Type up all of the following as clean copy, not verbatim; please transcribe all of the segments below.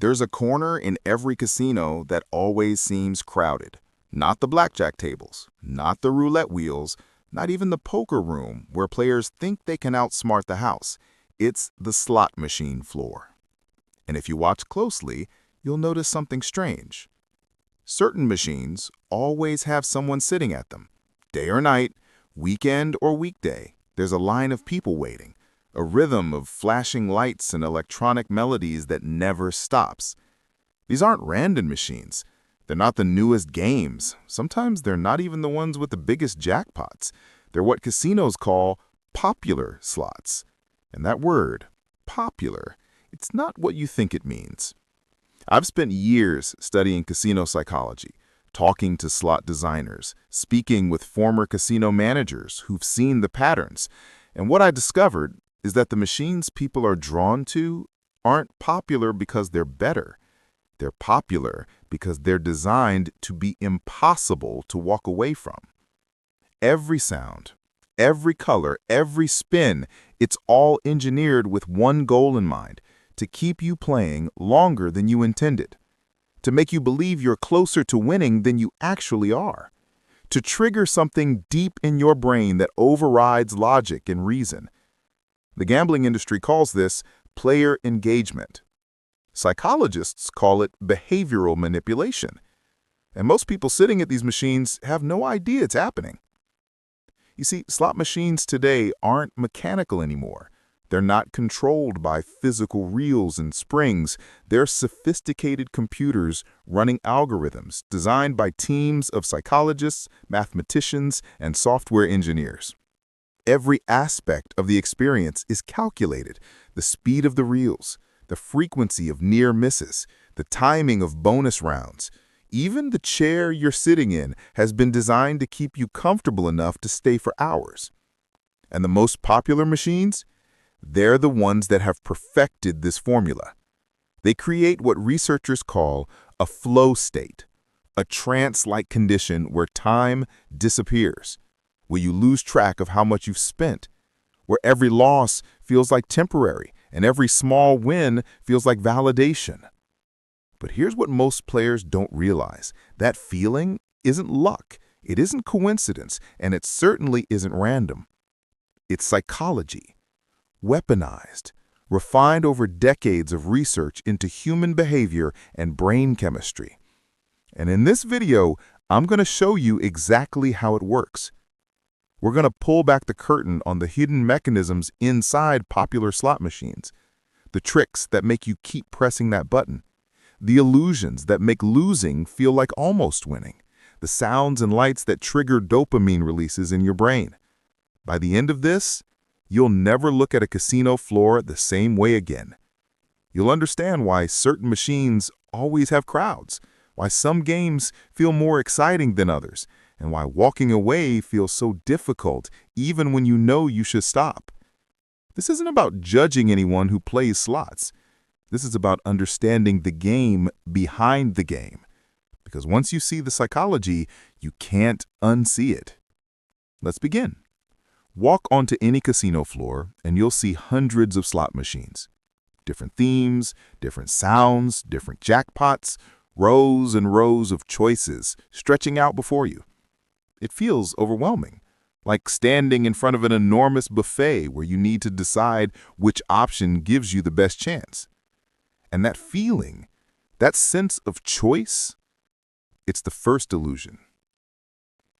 There's a corner in every casino that always seems crowded. Not the blackjack tables, not the roulette wheels, not even the poker room where players think they can outsmart the house. It's the slot machine floor. And if you watch closely, you'll notice something strange. Certain machines always have someone sitting at them. Day or night, weekend or weekday, there's a line of people waiting, a rhythm of flashing lights and electronic melodies that never stops. These aren't random machines. They're not the newest games. Sometimes they're not even the ones with the biggest jackpots. They're what casinos call popular slots. And that word, popular, it's not what you think it means. I've spent years studying casino psychology, talking to slot designers, speaking with former casino managers who've seen the patterns. And what I discovered is that the machines people are drawn to aren't popular because they're better. They're popular because they're designed to be impossible to walk away from. Every sound, every color, every spin, it's all engineered with one goal in mind: to keep you playing longer than you intended, to make you believe you're closer to winning than you actually are, to trigger something deep in your brain that overrides logic and reason. The gambling industry calls this player engagement. Psychologists call it behavioral manipulation. And most people sitting at these machines have no idea it's happening. You see, slot machines today aren't mechanical anymore. They're not controlled by physical reels and springs. They're sophisticated computers running algorithms designed by teams of psychologists, mathematicians, and software engineers. Every aspect of the experience is calculated: the speed of the reels, the frequency of near misses, the timing of bonus rounds. Even the chair you're sitting in has been designed to keep you comfortable enough to stay for hours. And the most popular machines? They're the ones that have perfected this formula. They create what researchers call a flow state, a trance-like condition where time disappears, where you lose track of how much you've spent, where every loss feels like temporary and every small win feels like validation. But here's what most players don't realize. That feeling isn't luck, it isn't coincidence, and it certainly isn't random. It's psychology, weaponized, refined over decades of research into human behavior and brain chemistry. And in this video, I'm going to show you exactly how it works. We're going to pull back the curtain on the hidden mechanisms inside popular slot machines, the tricks that make you keep pressing that button, the illusions that make losing feel like almost winning, the sounds and lights that trigger dopamine releases in your brain. By the end of this, you'll never look at a casino floor the same way again. You'll understand why certain machines always have crowds, why some games feel more exciting than others, and why walking away feels so difficult even when you know you should stop. This isn't about judging anyone who plays slots. This is about understanding the game behind the game. Because once you see the psychology, you can't unsee it. Let's begin. Walk onto any casino floor and you'll see hundreds of slot machines. Different themes, different sounds, different jackpots, rows and rows of choices stretching out before you. It feels overwhelming, like standing in front of an enormous buffet where you need to decide which option gives you the best chance. And that feeling, that sense of choice, it's the first illusion.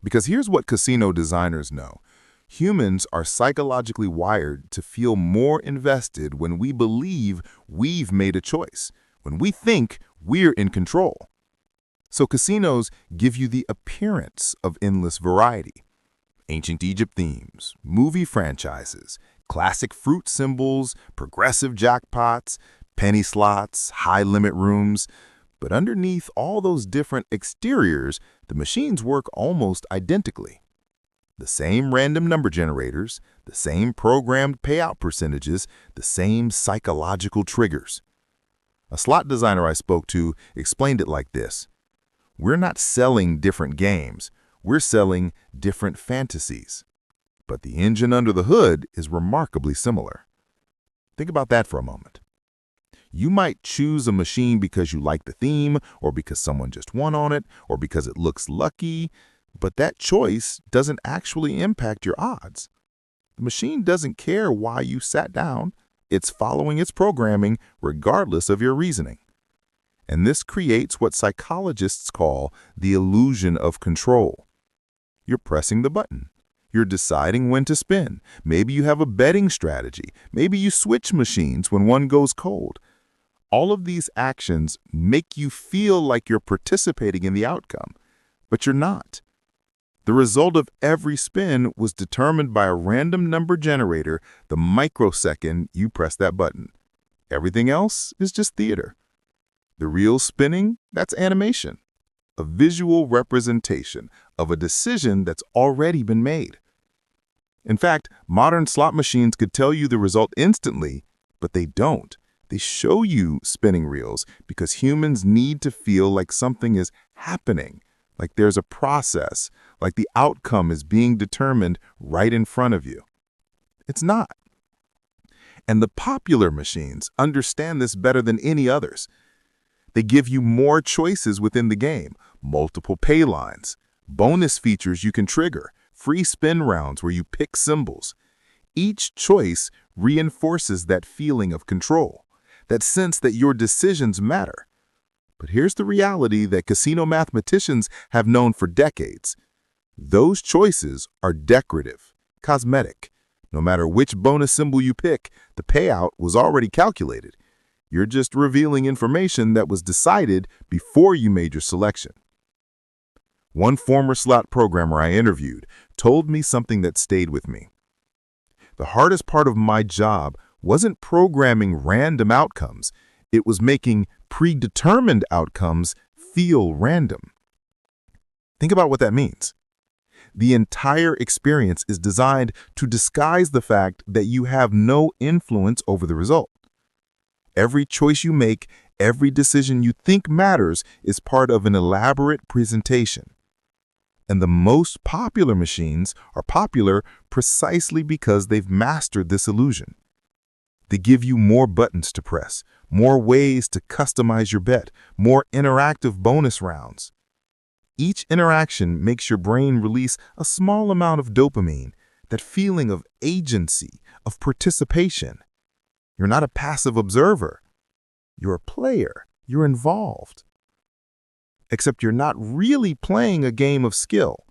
Because here's what casino designers know. Humans are psychologically wired to feel more invested when we believe we've made a choice, when we think we're in control. So casinos give you the appearance of endless variety. Ancient Egypt themes, movie franchises, classic fruit symbols, progressive jackpots, penny slots, high-limit rooms. But underneath all those different exteriors, the machines work almost identically. The same random number generators, the same programmed payout percentages, the same psychological triggers. A slot designer I spoke to explained it like this: we're not selling different games, we're selling different fantasies. But the engine under the hood is remarkably similar. Think about that for a moment. You might choose a machine because you like the theme, or because someone just won on it, or because it looks lucky, but that choice doesn't actually impact your odds. The machine doesn't care why you sat down. It's following its programming regardless of your reasoning. And this creates what psychologists call the illusion of control. You're pressing the button. You're deciding when to spin. Maybe you have a betting strategy. Maybe you switch machines when one goes cold. All of these actions make you feel like you're participating in the outcome, but you're not. The result of every spin was determined by a random number generator the microsecond you press that button. Everything else is just theater. The real spinning, that's animation, a visual representation of a decision that's already been made. In fact, modern slot machines could tell you the result instantly, but they don't. They show you spinning reels because humans need to feel like something is happening, like there's a process, like the outcome is being determined right in front of you. It's not. And the popular machines understand this better than any others. They give you more choices within the game, multiple pay lines, bonus features you can trigger, free spin rounds where you pick symbols. Each choice reinforces that feeling of control, that sense that your decisions matter. But here's the reality that casino mathematicians have known for decades. Those choices are decorative, cosmetic. No matter which bonus symbol you pick, the payout was already calculated. You're just revealing information that was decided before you made your selection. One former slot programmer I interviewed told me something that stayed with me. The hardest part of my job wasn't programming random outcomes. It was making predetermined outcomes feel random. Think about what that means. The entire experience is designed to disguise the fact that you have no influence over the result. Every choice you make, every decision you think matters is part of an elaborate presentation. And the most popular machines are popular precisely because they've mastered this illusion. They give you more buttons to press, more ways to customize your bet, more interactive bonus rounds. Each interaction makes your brain release a small amount of dopamine, that feeling of agency, of participation. You're not a passive observer. You're a player. You're involved. Except you're not really playing a game of skill.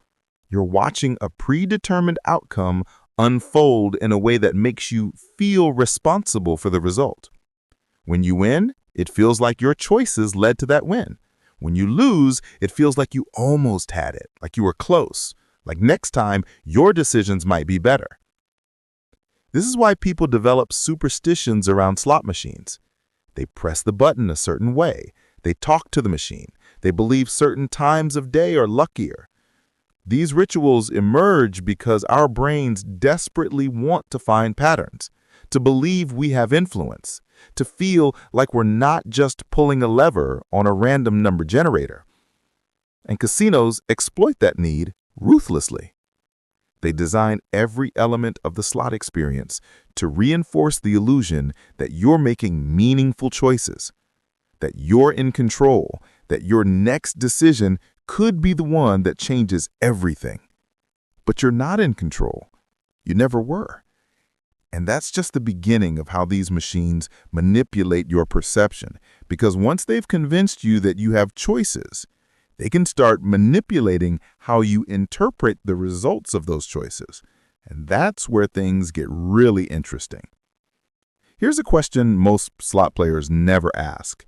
You're watching a predetermined outcome unfold in a way that makes you feel responsible for the result. When you win, it feels like your choices led to that win. When you lose, it feels like you almost had it, like you were close, like next time your decisions might be better. This is why people develop superstitions around slot machines. They press the button a certain way. They talk to the machine. They believe certain times of day are luckier. These rituals emerge because our brains desperately want to find patterns, to believe we have influence, to feel like we're not just pulling a lever on a random number generator. And casinos exploit that need ruthlessly. They design every element of the slot experience to reinforce the illusion that you're making meaningful choices, that you're in control, that your next decision could be the one that changes everything. But you're not in control. You never were. And that's just the beginning of how these machines manipulate your perception, because once they've convinced you that you have choices, they can start manipulating how you interpret the results of those choices. And that's where things get really interesting. Here's a question most slot players never ask.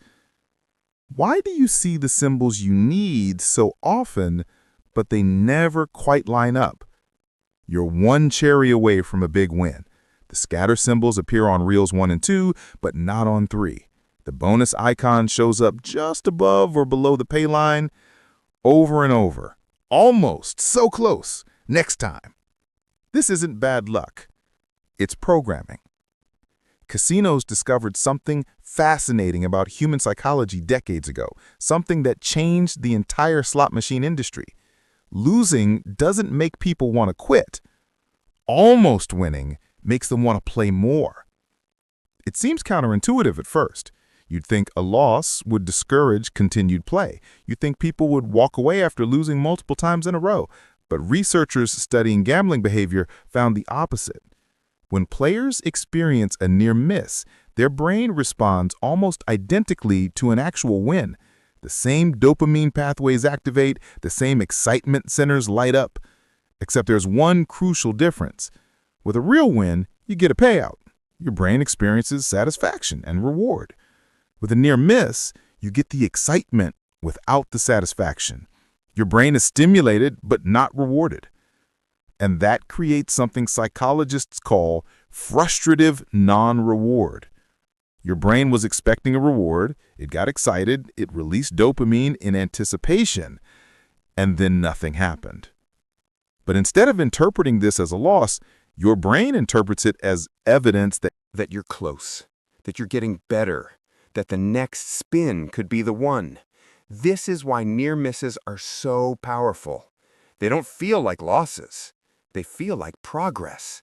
Why do you see the symbols you need so often, but they never quite line up? You're one cherry away from a big win. The scatter symbols appear on reels 1 and 2, but not on 3. The bonus icon shows up just above or below the pay line. Over and over. Almost. So close. Next time. This isn't bad luck. It's programming. Casinos discovered something fascinating about human psychology decades ago, something that changed the entire slot machine industry. Losing doesn't make people want to quit. Almost winning makes them want to play more. It seems counterintuitive at first. You'd think a loss would discourage continued play. You'd think people would walk away after losing multiple times in a row. But researchers studying gambling behavior found the opposite. When players experience a near miss, their brain responds almost identically to an actual win. The same dopamine pathways activate, the same excitement centers light up. Except there's one crucial difference. With a real win, you get a payout. Your brain experiences satisfaction and reward. With a near miss, you get the excitement without the satisfaction. Your brain is stimulated but not rewarded. And that creates something psychologists call frustrative non-reward. Your brain was expecting a reward, it got excited, it released dopamine in anticipation, and then nothing happened. But instead of interpreting this as a loss, your brain interprets it as evidence that you're close, that you're getting better, that the next spin could be the one. This is why near misses are so powerful. They don't feel like losses. They feel like progress.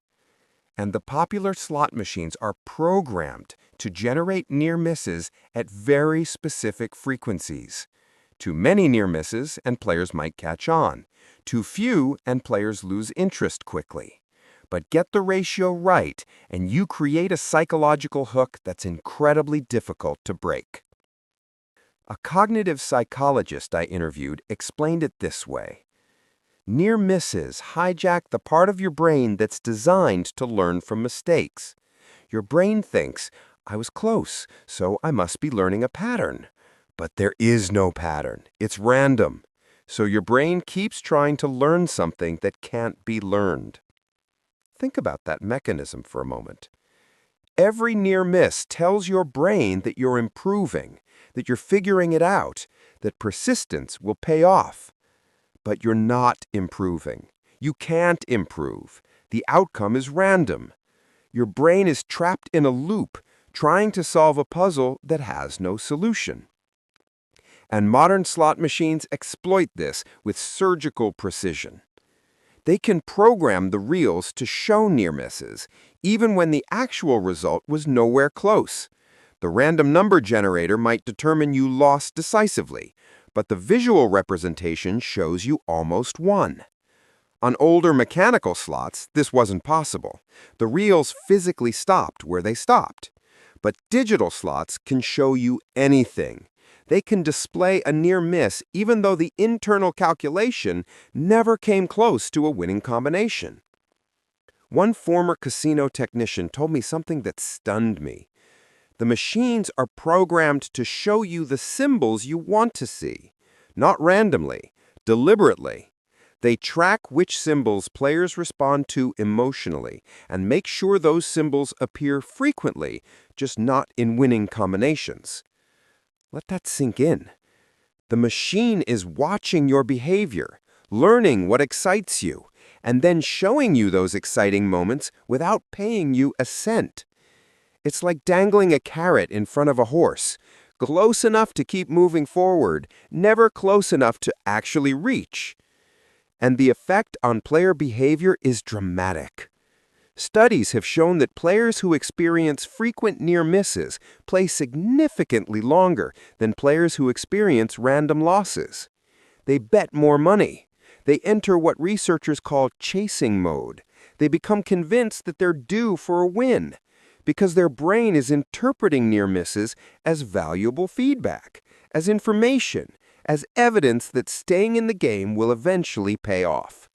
And the popular slot machines are programmed to generate near misses at very specific frequencies. Too many near misses and players might catch on. Too few and players lose interest quickly. But get the ratio right and you create a psychological hook that's incredibly difficult to break. A cognitive psychologist I interviewed explained it this way. Near misses hijack the part of your brain that's designed to learn from mistakes. Your brain thinks, I was close, so I must be learning a pattern. But there is no pattern. It's random. So your brain keeps trying to learn something that can't be learned. Think about that mechanism for a moment. Every near miss tells your brain that you're improving, that you're figuring it out, that persistence will pay off. But you're not improving. You can't improve. The outcome is random. Your brain is trapped in a loop, trying to solve a puzzle that has no solution. And modern slot machines exploit this with surgical precision. They can program the reels to show near misses, even when the actual result was nowhere close. The random number generator might determine you lost decisively, but the visual representation shows you almost won. On older mechanical slots, this wasn't possible. The reels physically stopped where they stopped. But digital slots can show you anything. They can display a near miss even though the internal calculation never came close to a winning combination. One former casino technician told me something that stunned me. The machines are programmed to show you the symbols you want to see, not randomly, deliberately. They track which symbols players respond to emotionally and make sure those symbols appear frequently, just not in winning combinations. Let that sink in. The machine is watching your behavior, learning what excites you, and then showing you those exciting moments without paying you a cent. It's like dangling a carrot in front of a horse, close enough to keep moving forward, never close enough to actually reach. And the effect on player behavior is dramatic. Studies have shown that players who experience frequent near misses play significantly longer than players who experience random losses. They bet more money. They enter what researchers call chasing mode. They become convinced that they're due for a win, because their brain is interpreting near misses as valuable feedback, as information, as evidence that staying in the game will eventually pay off.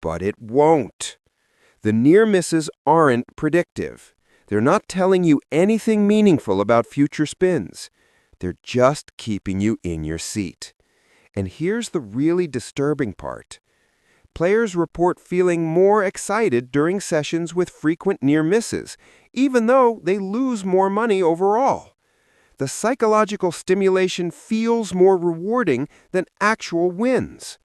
But it won't. The near misses aren't predictive. They're not telling you anything meaningful about future spins. They're just keeping you in your seat. And here's the really disturbing part. Players report feeling more excited during sessions with frequent near misses, even though they lose more money overall. The psychological stimulation feels more rewarding than actual wins.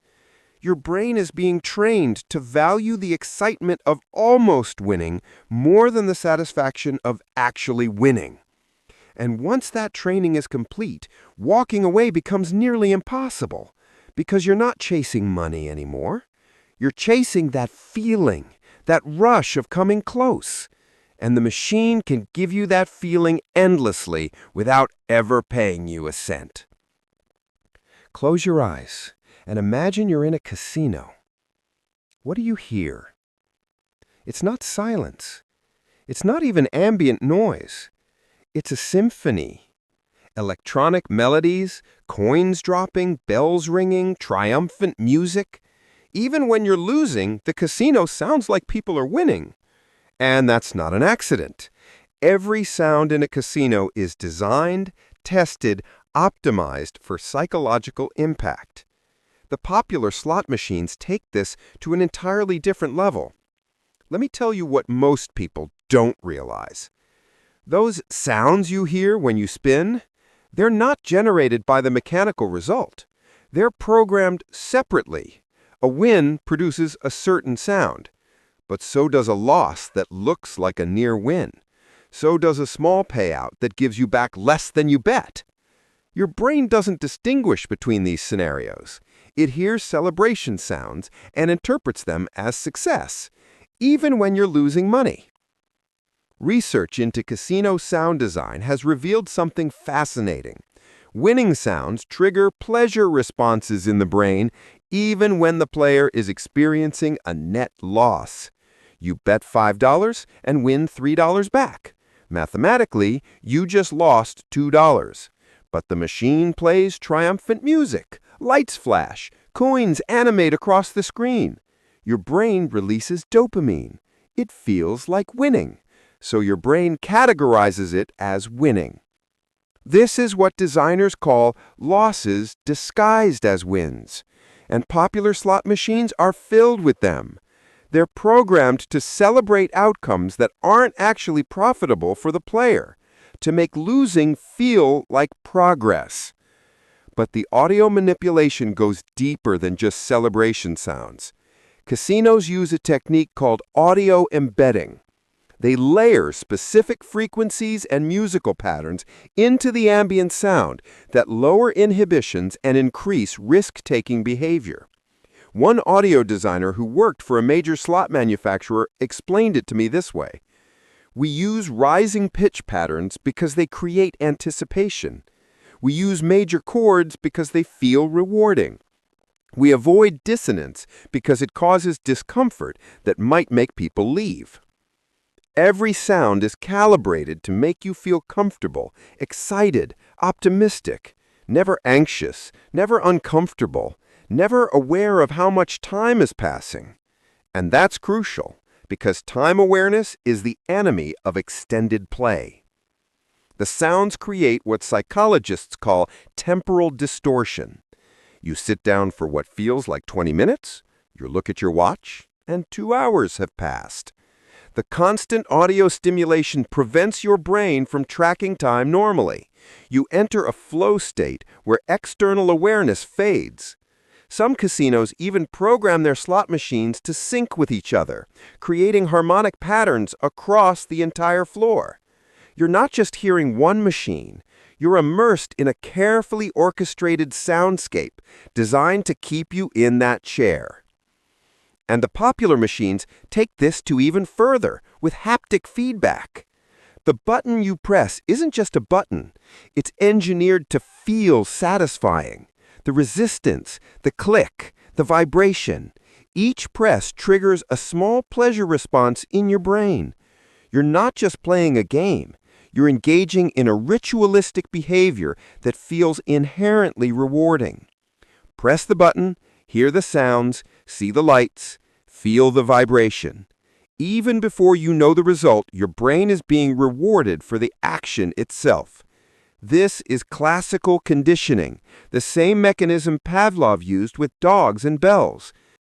Your brain is being trained to value the excitement of almost winning more than the satisfaction of actually winning. And once that training is complete, walking away becomes nearly impossible, because you're not chasing money anymore. You're chasing that feeling, that rush of coming close. and the machine can give you that feeling endlessly without ever paying you a cent. Close your eyes and imagine you're in a casino. What do you hear? It's not silence. It's not even ambient noise. It's a symphony. Electronic melodies, coins dropping, bells ringing, triumphant music. Even when you're losing, the casino sounds like people are winning. And that's not an accident. Every sound in a casino is designed, tested, optimized for psychological impact. The popular slot machines take this to an entirely different level. Let me tell you what most people don't realize. Those sounds you hear when you spin, they're not generated by the mechanical result. They're programmed separately. A win produces a certain sound, but so does a loss that looks like a near win. So does a small payout that gives you back less than you bet. Your brain doesn't distinguish between these scenarios. It hears celebration sounds and interprets them as success, even when you're losing money. Research into casino sound design has revealed something fascinating. Winning sounds trigger pleasure responses in the brain even when the player is experiencing a net loss. You bet $5 and win $3 back. Mathematically, you just lost $2. But the machine plays triumphant music, lights flash, coins animate across the screen. Your brain releases dopamine. It feels like winning. So your brain categorizes it as winning. This is what designers call losses disguised as wins. And popular slot machines are filled with them. They're programmed to celebrate outcomes that aren't actually profitable for the player, to make losing feel like progress. But the audio manipulation goes deeper than just celebration sounds. Casinos use a technique called audio embedding. They layer specific frequencies and musical patterns into the ambient sound that lower inhibitions and increase risk-taking behavior. One audio designer who worked for a major slot manufacturer explained it to me this way. We use rising pitch patterns because they create anticipation. We use major chords because they feel rewarding. We avoid dissonance because it causes discomfort that might make people leave. Every sound is calibrated to make you feel comfortable, excited, optimistic, never anxious, never uncomfortable, never aware of how much time is passing. And that's crucial, because time awareness is the enemy of extended play. The sounds create what psychologists call temporal distortion. You sit down for what feels like 20 minutes, you look at your watch, and 2 hours have passed. The constant audio stimulation prevents your brain from tracking time normally. You enter a flow state where external awareness fades. Some casinos even program their slot machines to sync with each other, creating harmonic patterns across the entire floor. You're not just hearing one machine. You're immersed in a carefully orchestrated soundscape designed to keep you in that chair. And the popular machines take this to even further with haptic feedback. The button you press isn't just a button. It's engineered to feel satisfying. The resistance, the click, the vibration. Each press triggers a small pleasure response in your brain. You're not just playing a game. You're engaging in a ritualistic behavior that feels inherently rewarding. Press the button, hear the sounds, see the lights, feel the vibration. Even before you know the result, your brain is being rewarded for the action itself. This is classical conditioning, the same mechanism Pavlov used with dogs and bells.